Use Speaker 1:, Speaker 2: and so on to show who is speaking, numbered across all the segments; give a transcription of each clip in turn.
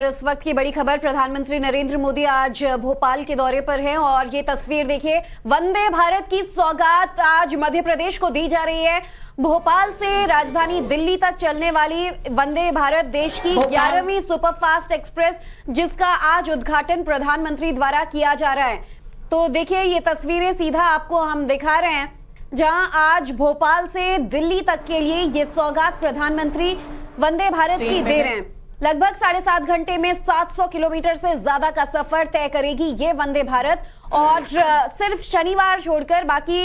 Speaker 1: इस वक्त की बड़ी खबर, प्रधानमंत्री नरेंद्र मोदी आज भोपाल के दौरे पर हैं और ये तस्वीर देखिए, वंदे भारत की सौगात आज मध्य प्रदेश को दी जा रही है। भोपाल से राजधानी दिल्ली तक चलने वाली वंदे भारत देश की 11वीं सुपरफास्ट एक्सप्रेस, जिसका आज उद्घाटन प्रधानमंत्री द्वारा किया जा रहा है। तो देखिए ये तस्वीरें सीधा आपको हम दिखा रहे हैं, जहां आज भोपाल से दिल्ली तक के लिए ये सौगात प्रधानमंत्री वंदे भारत की दे रहे हैं। लगभग 7.5 घंटे में 700 किलोमीटर से ज्यादा का सफर तय करेगी ये वंदे भारत, और सिर्फ शनिवार छोड़कर बाकी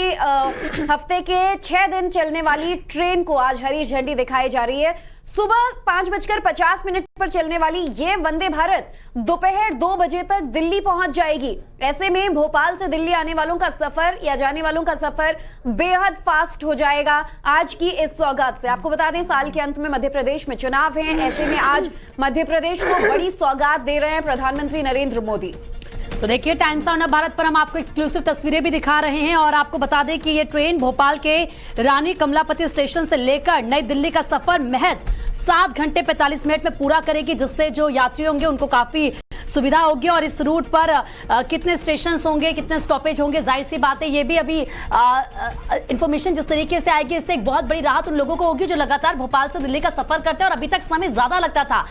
Speaker 1: हफ्ते के 6 दिन चलने वाली ट्रेन को आज हरी झंडी दिखाई जा रही है। सुबह 5:50 पर चलने वाली ये वंदे भारत दोपहर 2 बजे तक दिल्ली पहुंच जाएगी। ऐसे में भोपाल से दिल्ली आने वालों का सफर या जाने वालों का सफर बेहद फास्ट हो जाएगा आज की इस सौगात से। आपको बता दें, साल के अंत में मध्य प्रदेश में चुनाव हैं, ऐसे में आज मध्य प्रदेश को बड़ी सौगात दे रहे हैं प्रधानमंत्री नरेंद्र मोदी।
Speaker 2: तो देखिए, टाइम्स ऑफ भारत पर हम आपको एक्सक्लूसिव तस्वीरें भी दिखा रहे हैं और आपको बता दें कि ये ट्रेन भोपाल के रानी कमलापति स्टेशन से लेकर नई दिल्ली का सफर महज 7 घंटे 45 मिनट में पूरा करेगी, जिससे जो यात्री होंगे उनको काफी सुविधा होगी। और इस रूट पर कितने स्टेशन होंगे, कितने स्टॉपेज होंगे, जाहिर सी बात है ये भी अभी इंफॉर्मेशन जिस तरीके से आएगी, इससे एक बहुत बड़ी राहत उन लोगों को होगी जो लगातार भोपाल से दिल्ली का सफर करते हैं और अभी तक समय ज्यादा लगता था।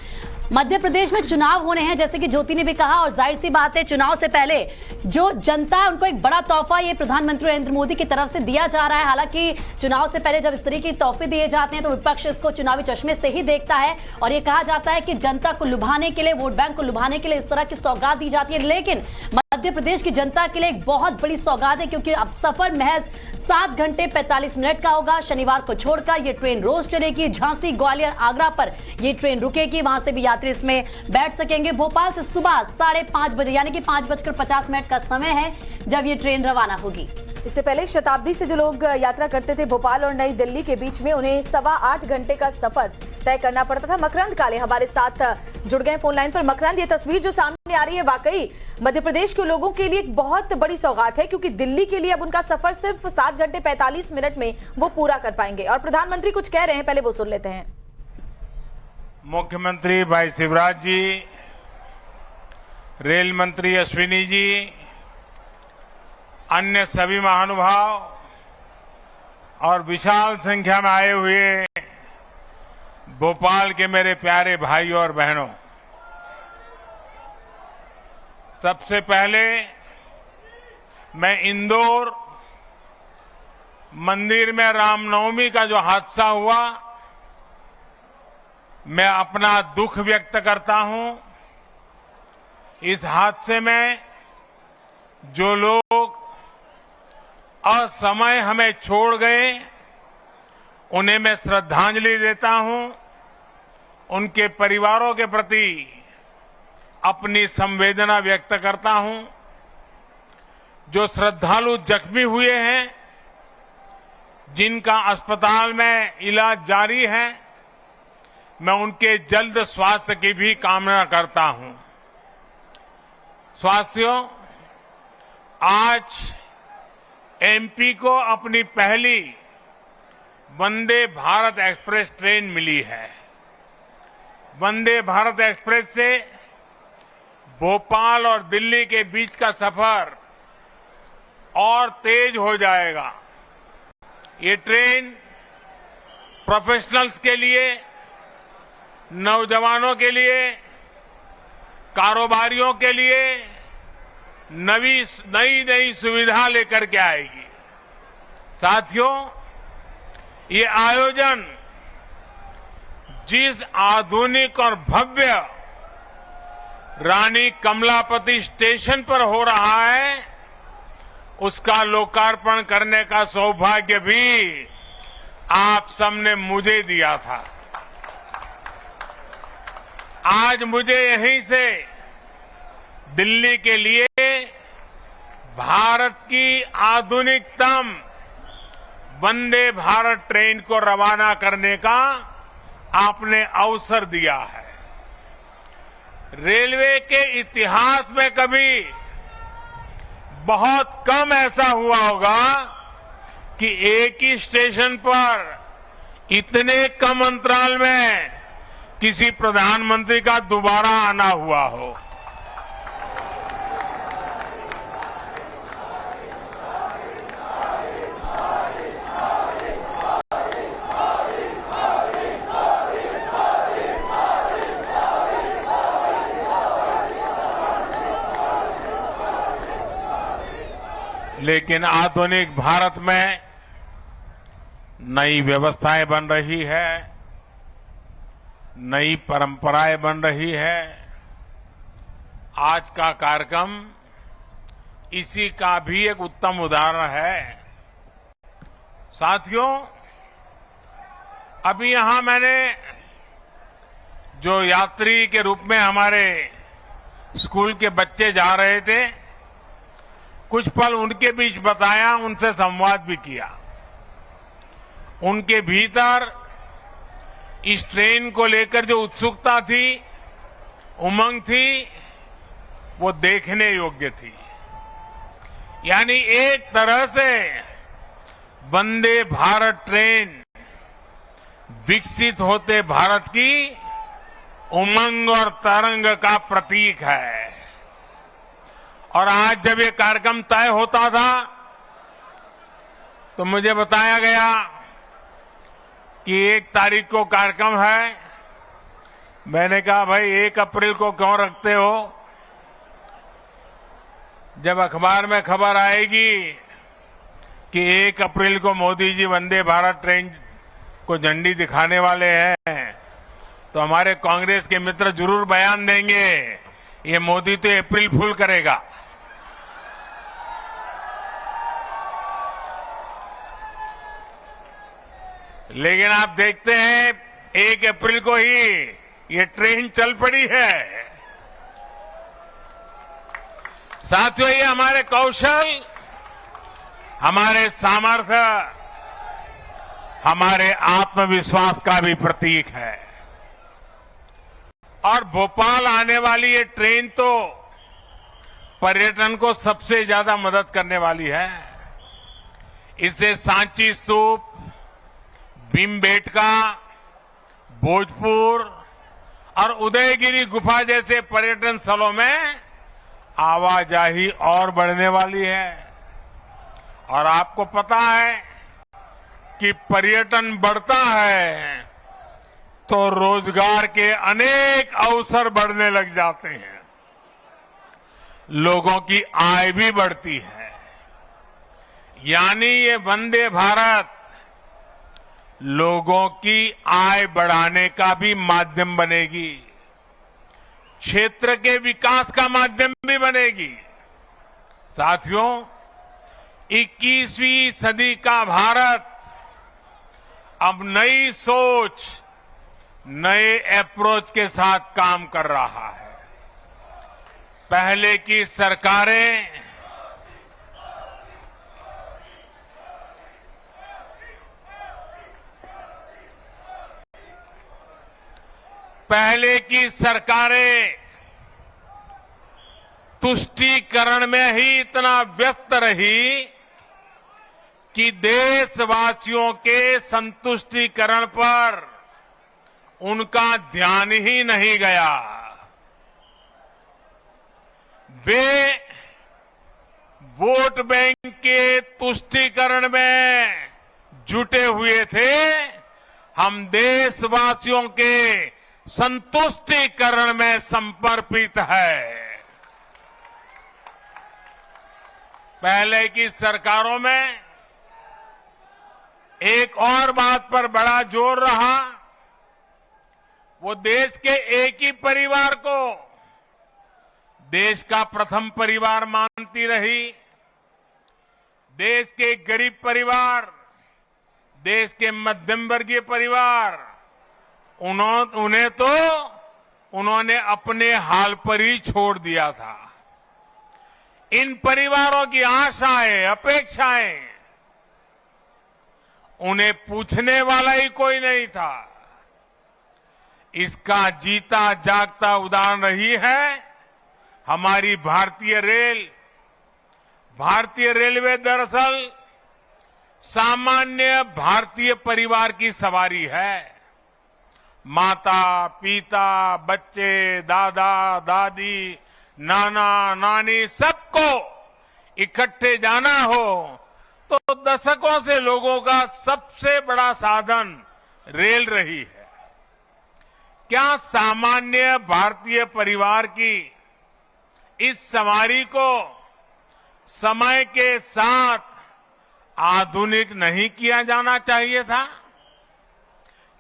Speaker 2: मध्य प्रदेश में चुनाव होने हैं, जैसे कि ज्योति ने भी कहा, और जाहिर सी बात है चुनाव से पहले जो जनता है उनको एक बड़ा तोहफा ये प्रधानमंत्री नरेंद्र मोदी की तरफ से दिया जा रहा है। हालांकि चुनाव से पहले जब इस तरीके के तोहफे दिए जाते हैं तो विपक्ष इसको चुनावी चश्मे से ही देखता है और ये कहा जाता है कि जनता को लुभाने के लिए, वोट बैंक को लुभाने के लिए इस तरह की सौगात दी जाती है। लेकिन मध्य प्रदेश की जनता के लिए एक बहुत बड़ी सौगात है, क्योंकि अब सफर महज 7 घंटे 45 मिनट का होगा। शनिवार को छोड़कर ये ट्रेन रोज चलेगी। झांसी, ग्वालियर, आगरा पर ये ट्रेन रुकेगी, वहां से भी यात्री इसमें बैठ सकेंगे। भोपाल से सुबह 5:30 बजे यानी कि 5:50 का समय है जब ये ट्रेन रवाना होगी।
Speaker 3: इससे पहले शताब्दी से जो लोग यात्रा करते थे भोपाल और नई दिल्ली के बीच में, उन्हें 8.25 घंटे का सफर तय करना पड़ता था। मकरंद काले हमारे साथ जुड़ गए फोन लाइन पर। मकरंद, ये तस्वीर जो सामने आ रही है वाकई मध्य प्रदेश के लोगों के लिए एक बहुत बड़ी सौगात है, क्योंकि दिल्ली के लिए अब उनका सफर सिर्फ 7 घंटे 45 मिनट में वो पूरा कर पाएंगे। और प्रधानमंत्री कुछ कह रहे हैं, पहले वो सुन लेते हैं।
Speaker 4: मुख्यमंत्री भाई शिवराज जी, रेल मंत्री अश्विनी जी, अन्य सभी महानुभाव और विशाल संख्या में आए हुए भोपाल के मेरे प्यारे भाइयों और बहनों, सबसे पहले मैं इंदौर मंदिर में रामनवमी का जो हादसा हुआ, मैं अपना दुख व्यक्त करता हूं। इस हादसे में जो लोग असमय हमें छोड़ गए, उन्हें मैं श्रद्धांजलि देता हूं। उनके परिवारों के प्रति अपनी संवेदना व्यक्त करता हूं। जो श्रद्धालु जख्मी हुए हैं, जिनका अस्पताल में इलाज जारी है, मैं उनके जल्द स्वास्थ्य की भी कामना करता हूं। साथियों, आज एमपी को अपनी पहली वंदे भारत एक्सप्रेस ट्रेन मिली है। वंदे भारत एक्सप्रेस से भोपाल और दिल्ली के बीच का सफर और तेज हो जाएगा। ये ट्रेन प्रोफेशनल्स के लिए, नौजवानों के लिए, कारोबारियों के लिए नई सुविधा लेकर के आएगी। साथियों, ये आयोजन जिस आधुनिक और भव्य रानी कमलापति स्टेशन पर हो रहा है, उसका लोकार्पण करने का सौभाग्य भी आप सबने मुझे दिया था। आज मुझे यहीं से दिल्ली के लिए भारत की आधुनिकतम वंदे भारत ट्रेन को रवाना करने का आपने अवसर दिया है। रेलवे के इतिहास में कभी बहुत कम ऐसा हुआ होगा कि एक ही स्टेशन पर इतने कम अंतराल में किसी प्रधानमंत्री का दोबारा आना हुआ हो। लेकिन आधुनिक भारत में नई व्यवस्थाएं बन रही है, नई परंपराएं बन रही है। आज का कार्यक्रम इसी का भी एक उत्तम उदाहरण है। साथियों, अभी यहां मैंने जो यात्री के रूप में हमारे स्कूल के बच्चे जा रहे थे, कुछ पल उनके बीच बताया, उनसे संवाद भी किया। उनके भीतर इस ट्रेन को लेकर जो उत्सुकता थी, उमंग थी, वो देखने योग्य थी। यानी एक तरह से वंदे भारत ट्रेन विकसित होते भारत की उमंग और तरंग का प्रतीक है। और आज जब ये कार्यक्रम तय होता था तो मुझे बताया गया कि 1 तारीख को कार्यक्रम है। मैंने कहा, भाई 1 अप्रैल को क्यों रखते हो? जब अखबार में खबर आएगी कि 1 अप्रैल को मोदी जी वंदे भारत ट्रेन को झंडी दिखाने वाले हैं, तो हमारे कांग्रेस के मित्र जरूर बयान देंगे, ये मोदी तो अप्रैल फूल करेगा। लेकिन आप देखते हैं 1 अप्रैल को ही ये ट्रेन चल पड़ी है। साथियों, ये हमारे कौशल, हमारे सामर्थ्य, हमारे आत्मविश्वास का भी प्रतीक है। और भोपाल आने वाली ये ट्रेन तो पर्यटन को सबसे ज्यादा मदद करने वाली है। इससे सांची स्तूप, भीमबेटका, भोजपुर और उदयगिरी गुफा जैसे पर्यटन स्थलों में आवाजाही और बढ़ने वाली है। और आपको पता है कि पर्यटन बढ़ता है तो रोजगार के अनेक अवसर बढ़ने लग जाते हैं, लोगों की आय भी बढ़ती है। यानी ये वंदे भारत लोगों की आय बढ़ाने का भी माध्यम बनेगी, क्षेत्र के विकास का माध्यम भी बनेगी। साथियों, 21वीं सदी का भारत अब नई सोच, नए अप्रोच के साथ काम कर रहा है। पहले की सरकारें तुष्टीकरण में ही इतना व्यस्त रही कि देशवासियों के संतुष्टीकरण पर उनका ध्यान ही नहीं गया। वे वोट बैंक के तुष्टीकरण में जुटे हुए थे। हम देशवासियों के संतुष्टीकरण में समर्पित है। पहले की सरकारों में एक और बात पर बड़ा जोर रहा, वो देश के एक ही परिवार को देश का प्रथम परिवार मानती रही। देश के गरीब परिवार, देश के मध्यम वर्गीय परिवार, उन्होंने अपने हाल पर ही छोड़ दिया था। इन परिवारों की आशाएं, अपेक्षाएं, उन्हें पूछने वाला ही कोई नहीं था। इसका जीता जागता उदाहरण रही है हमारी भारतीय रेल। भारतीय रेलवे दरअसल सामान्य भारतीय परिवार की सवारी है। माता पिता बच्चे दादा दादी नाना नानी सबको इकट्ठे जाना हो तो दशकों से लोगों का सबसे बड़ा साधन रेल रही है। क्या सामान्य भारतीय परिवार की इस सवारी को समय के साथ आधुनिक नहीं किया जाना चाहिए था?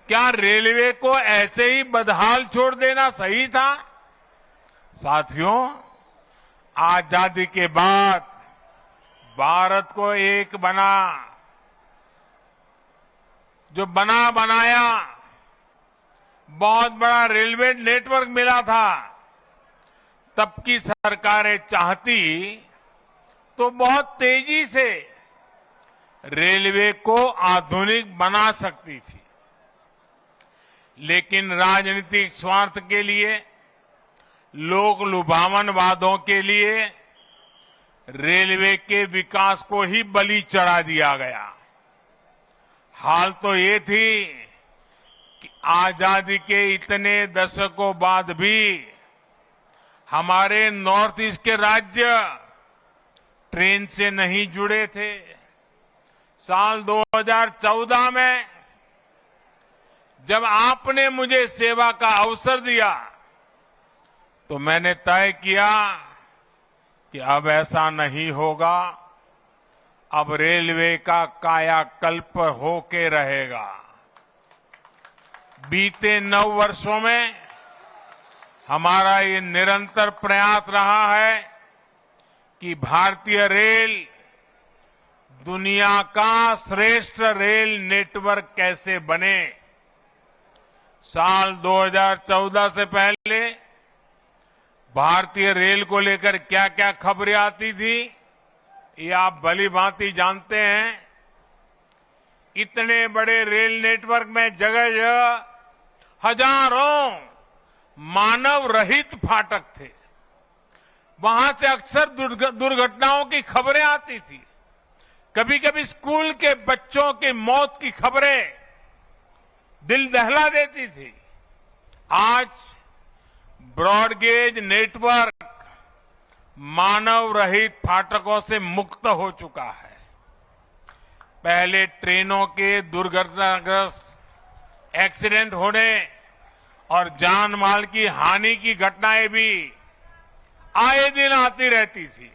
Speaker 4: क्या रेलवे को ऐसे ही बदहाल छोड़ देना सही था? साथियों, आजादी के बाद भारत को एक बनाया बहुत बड़ा रेलवे नेटवर्क मिला था। तब की सरकारें चाहती तो बहुत तेजी से रेलवे को आधुनिक बना सकती थी, लेकिन राजनीतिक स्वार्थ के लिए, लोक लुभावन वादों के लिए रेलवे के विकास को ही बलि चढ़ा दिया गया। हाल तो ये थी कि आजादी के इतने दशकों बाद भी हमारे नॉर्थ ईस्ट के राज्य ट्रेन से नहीं जुड़े थे। साल 2014 में जब आपने मुझे सेवा का अवसर दिया तो मैंने तय किया कि अब ऐसा नहीं होगा, अब रेलवे का कायाकल्प होके रहेगा। बीते 9 वर्षों में हमारा ये निरंतर प्रयास रहा है कि भारतीय रेल दुनिया का श्रेष्ठ रेल नेटवर्क कैसे बने। साल 2014 से पहले भारतीय रेल को लेकर क्या क्या खबरें आती थी, ये आप भली भांति जानते हैं। इतने बड़े रेल नेटवर्क में जगह जगह हजारों मानव रहित फाटक थे। वहां से अक्सर दुर्घटनाओं की खबरें आती थी। कभी कभी स्कूल के बच्चों की मौत की खबरें दिल दहला देती थी। आज ब्रॉडगेज नेटवर्क मानव रहित फाटकों से मुक्त हो चुका है। पहले ट्रेनों के दुर्घटनाग्रस्त एक्सीडेंट होने और जान माल की हानि की घटनाएं भी आए दिन आती रहती थी।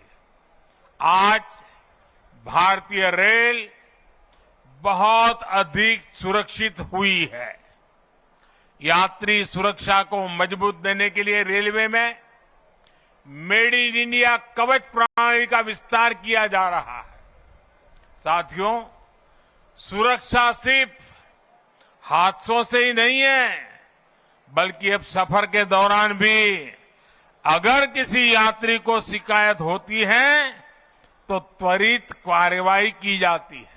Speaker 4: आज भारतीय रेल बहुत अधिक सुरक्षित हुई है। यात्री सुरक्षा को मजबूत देने के लिए रेलवे में मेड इन इंडिया कवच प्रणाली का विस्तार किया जा रहा है। साथियों, सुरक्षा सिर्फ हादसों से ही नहीं है, बल्कि अब सफर के दौरान भी अगर किसी यात्री को शिकायत होती है तो त्वरित कार्रवाई की जाती है।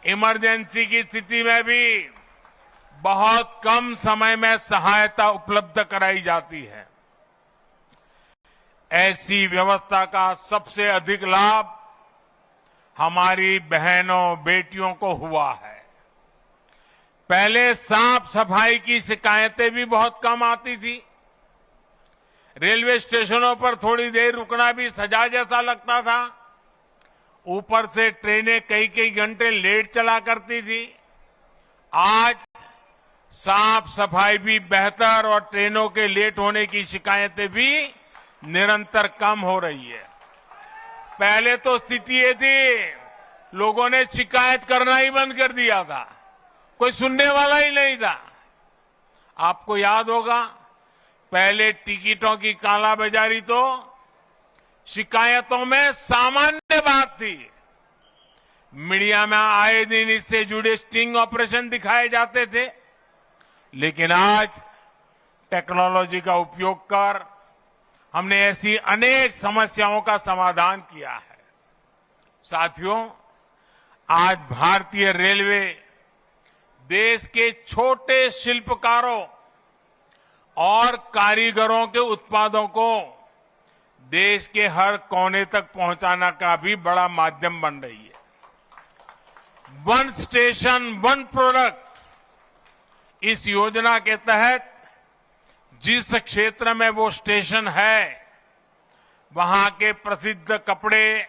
Speaker 4: इमरजेंसी की स्थिति में भी बहुत कम समय में सहायता उपलब्ध कराई जाती है। ऐसी व्यवस्था का सबसे अधिक लाभ हमारी बहनों बेटियों को हुआ है। पहले साफ सफाई की शिकायतें भी बहुत कम आती थी। रेलवे स्टेशनों पर थोड़ी देर रुकना भी सजा जैसा लगता था। ऊपर से ट्रेनें कई कई घंटे लेट चला करती थी। आज साफ सफाई भी बेहतर और ट्रेनों के लेट होने की शिकायतें भी निरंतर कम हो रही है। पहले तो स्थिति ये थी, लोगों ने शिकायत करना ही बंद कर दिया था, कोई सुनने वाला ही नहीं था। आपको याद होगा, पहले टिकटों की कालाबाजारी तो शिकायतों में सामान्य बात थी। मीडिया में आए दिन इससे जुड़े स्टिंग ऑपरेशन दिखाए जाते थे, लेकिन आज टेक्नोलॉजी का उपयोग कर हमने ऐसी अनेक समस्याओं का समाधान किया है। साथियों, आज भारतीय रेलवे देश के छोटे शिल्पकारों और कारीगरों के उत्पादों को देश के हर कोने तक पहुंचाना का भी बड़ा माध्यम बन रही है। वन स्टेशन वन प्रोडक्ट, इस योजना के तहत जिस क्षेत्र में वो स्टेशन है, वहां के प्रसिद्ध कपड़े,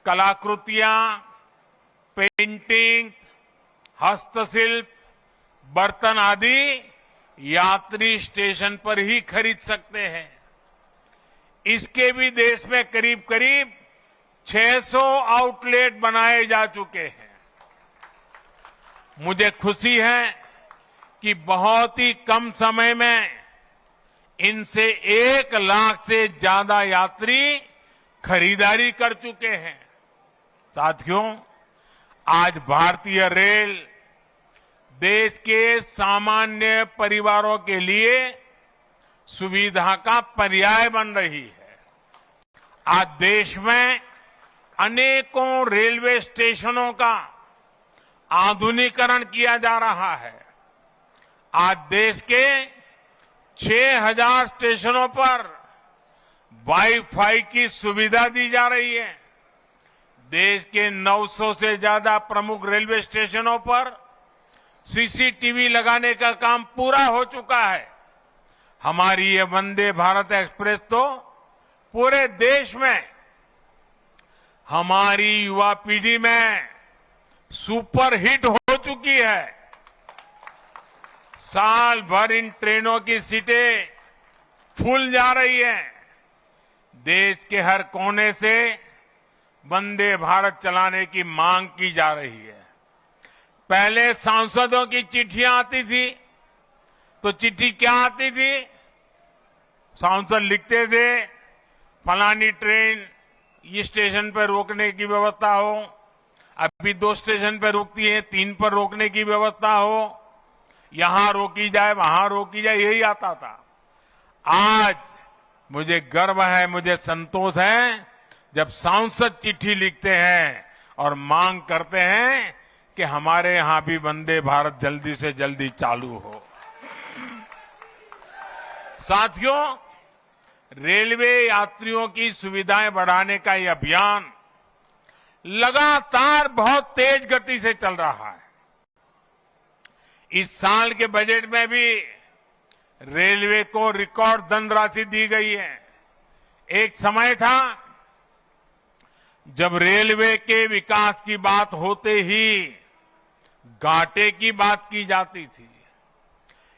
Speaker 4: कलाकृतियां, पेंटिंग, हस्तशिल्प, बर्तन आदि यात्री स्टेशन पर ही खरीद सकते हैं। इसके भी देश में करीब करीब 600 आउटलेट बनाए जा चुके हैं। मुझे खुशी है कि बहुत ही कम समय में इनसे 1 लाख से ज्यादा यात्री खरीदारी कर चुके हैं। साथियों, आज भारतीय रेल देश के सामान्य परिवारों के लिए सुविधा का पर्याय बन रही है। आज देश में अनेकों रेलवे स्टेशनों का आधुनिकीकरण किया जा रहा है। आज देश के 6000 स्टेशनों पर वाईफाई की सुविधा दी जा रही है। देश के 900 से ज्यादा प्रमुख रेलवे स्टेशनों पर सीसीटीवी लगाने का काम पूरा हो चुका है। हमारी ये वंदे भारत एक्सप्रेस तो पूरे देश में हमारी युवा पीढ़ी में सुपर हिट हो चुकी है। साल भर इन ट्रेनों की सीटें फुल जा रही हैं। देश के हर कोने से वंदे भारत चलाने की मांग की जा रही है। पहले सांसदों की चिट्ठियां आती थी, तो चिट्ठी क्या आती थी? सांसद लिखते थे, फलानी ट्रेन इस स्टेशन पर रोकने की व्यवस्था हो, अभी 2 स्टेशन पर रुकती है, 3 पर रोकने की व्यवस्था हो, यहां रोकी जाए, वहां रोकी जाए, यही आता था। आज मुझे गर्व है, मुझे संतोष है जब सांसद चिट्ठी लिखते हैं और मांग करते हैं कि हमारे यहां भी वंदे भारत जल्दी से जल्दी चालू हो। साथियों, रेलवे यात्रियों की सुविधाएं बढ़ाने का ये अभियान लगातार बहुत तेज गति से चल रहा है। इस साल के बजट में भी रेलवे को रिकॉर्ड धनराशि दी गई है। एक समय था जब रेलवे के विकास की बात होते ही घाटे की बात की जाती थी,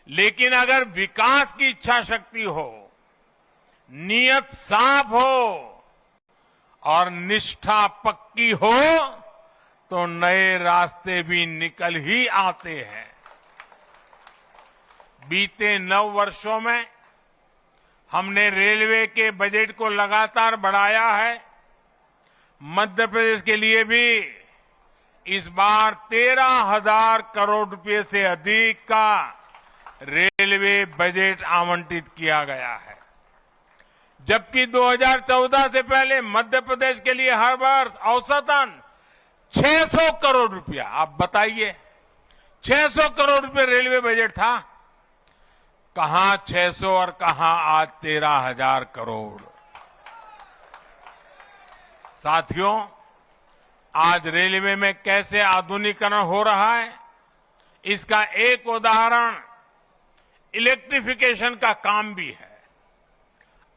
Speaker 4: लेकिन अगर विकास की इच्छा शक्ति हो, नियत साफ हो और निष्ठा पक्की हो, तो नए रास्ते भी निकल ही आते हैं। बीते 9 वर्षों में हमने रेलवे के बजट को लगातार बढ़ाया है। मध्य प्रदेश के लिए भी इस बार 13,000 करोड़ रुपए से अधिक का रेलवे बजट आवंटित किया गया है, जबकि 2014 से पहले मध्य प्रदेश के लिए हर वर्ष औसतन 600 करोड़ रुपया, आप बताइए, 600 करोड़ रुपए रेलवे बजट था। कहां 600 और कहां आज 13,000 करोड़। साथियों, आज रेलवे में कैसे आधुनिकीकरण हो रहा है, इसका एक उदाहरण इलेक्ट्रिफिकेशन का काम भी है।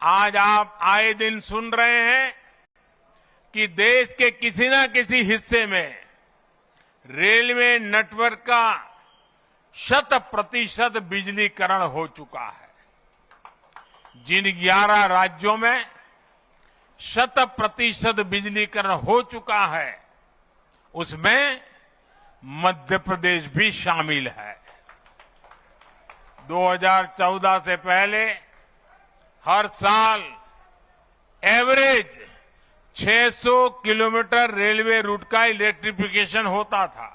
Speaker 4: आज आप आए दिन सुन रहे हैं कि देश के किसी न किसी हिस्से में रेलवे नेटवर्क का 100% बिजलीकरण हो चुका है। जिन 11 राज्यों में 100% बिजलीकरण हो चुका है, उसमें मध्य प्रदेश भी शामिल है। 2014 से पहले हर साल एवरेज 600 किलोमीटर रेलवे रूट का इलेक्ट्रिफिकेशन होता था।